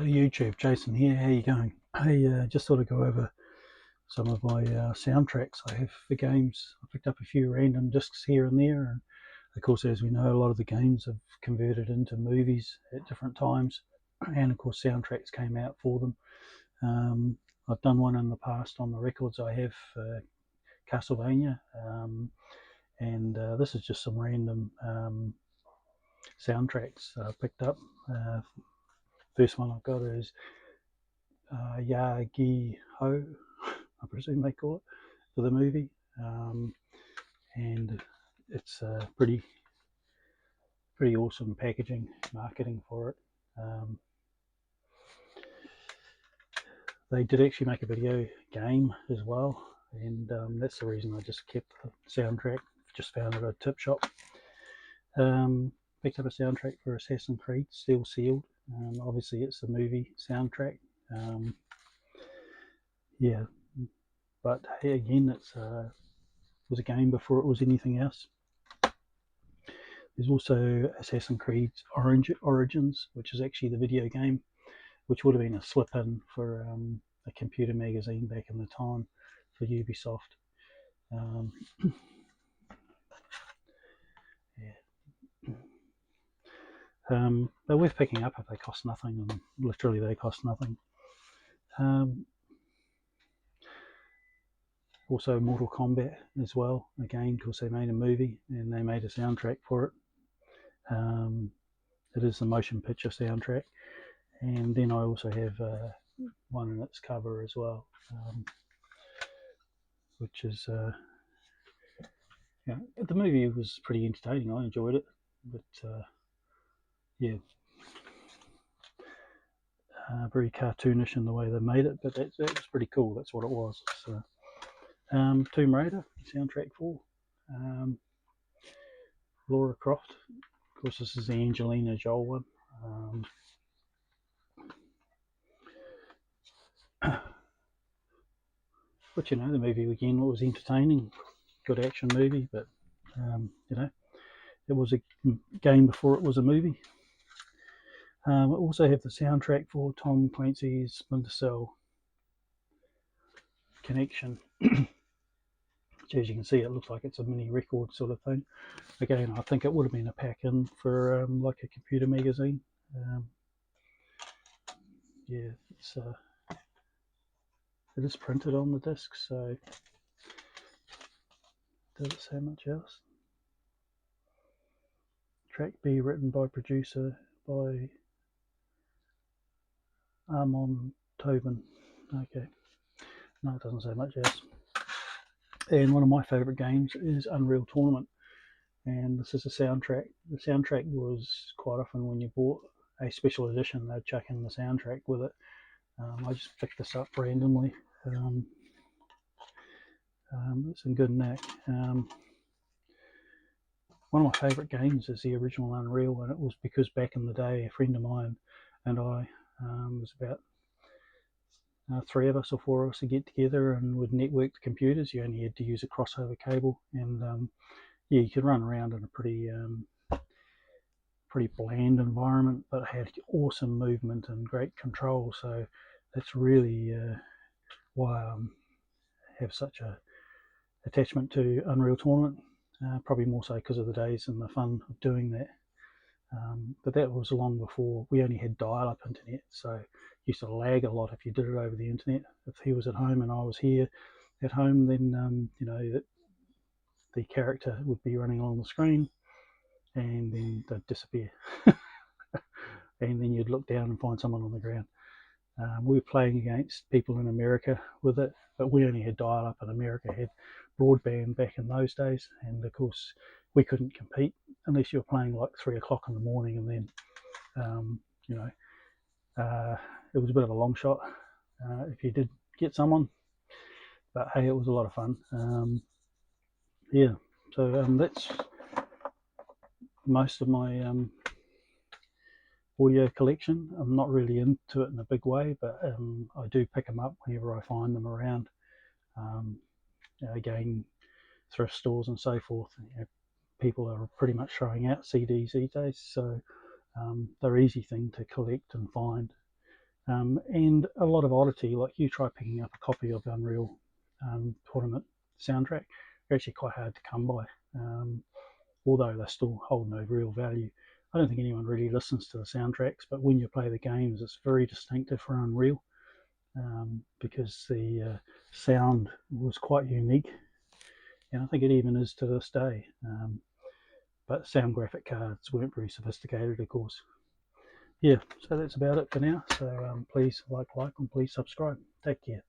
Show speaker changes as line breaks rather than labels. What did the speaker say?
YouTube, Jason here. How you going? Hey, just thought I'd go over some of my soundtracks I have for games. I picked up a few random discs here and there, and of course, as we know, a lot of the games have converted into movies at different times, and of course, soundtracks came out for them. I've done one in the past on the records I have for Castlevania, and this is just some random soundtracks I picked up. First one I've got is Ya Gi Ho, I presume they call it, for the movie, and it's pretty awesome packaging, marketing for it. They did actually make a video game as well, and that's the reason I just kept the soundtrack. Just found it at a tip shop. Picked up a soundtrack for Assassin's Creed, Still Sealed. Obviously, it's a movie soundtrack. Yeah, but hey, again, it was a game before it was anything else. There's also Assassin's Creed Origins, which is actually the video game, which would have been a slip-in for a computer magazine back in the time for Ubisoft. They're worth picking up if they cost nothing, and literally they cost nothing. Also Mortal Kombat as well, again, because they made a movie and they made a soundtrack for it. It is the motion picture soundtrack, and then I also have one in its cover as well, which is the movie was pretty entertaining. I enjoyed it, but yeah, very cartoonish in the way they made it, but that was pretty cool. That's what it was. So, Tomb Raider soundtrack for Lara Croft. Of course, this is the Angelina Jolie one. But you know, the movie again was entertaining, good action movie. But you know, it was a game before it was a movie. I also have the soundtrack for Tom Clancy's Splinter Cell Connection. Which, as you can see, it looks like it's a mini record sort of thing. Again, I think it would have been a pack-in for like a computer magazine. Yeah, it is printed on the disc, so does it say much else? Track B written by producer by Armon Tobin. Okay, no, it doesn't say much else. And one of my favourite games is Unreal Tournament, and this is a soundtrack. The soundtrack was quite often when you bought a special edition, they'd chuck in the soundtrack with it. I just picked this up randomly. It's in good knack. One of my favourite games is the original Unreal, and it was because back in the day, a friend of mine and I was about 3 of us or 4 of us to get together and would network the computers. You only had to use a crossover cable, and yeah, you could run around in a pretty bland environment, but had awesome movement and great control. So that's really why I have such a attachment to Unreal Tournament. Probably more so because of the days and the fun of doing that. But that was long before we only had dial-up internet, so it used to lag a lot if you did it over the internet. If he was at home and I was here at home, then you know, the character would be running along the screen, and then they'd disappear, and then you'd look down and find someone on the ground. We were playing against people in America with it, but we only had dial-up, and America had broadband back in those days, and of course we couldn't compete unless you were playing like 3 o'clock in the morning, and then you know, it was a bit of a long shot if you did get someone, but hey, it was a lot of fun. Yeah, so that's most of my audio collection. I'm not really into it in a big way, but I do pick them up whenever I find them around. You know, again, thrift stores and so forth. You know, people are pretty much throwing out CDs these days, so they're an easy thing to collect and find. and a lot of oddity. Like you try picking up a copy of Unreal Tournament soundtrack, they're actually quite hard to come by, although they still hold no real value. I don't think anyone really listens to the soundtracks, but when you play the games, it's very distinctive for Unreal, because the sound was quite unique, and I think it even is to this day. But sound graphic cards weren't very sophisticated, of course. Yeah, so that's about it for now. So please like, and please subscribe. Take care.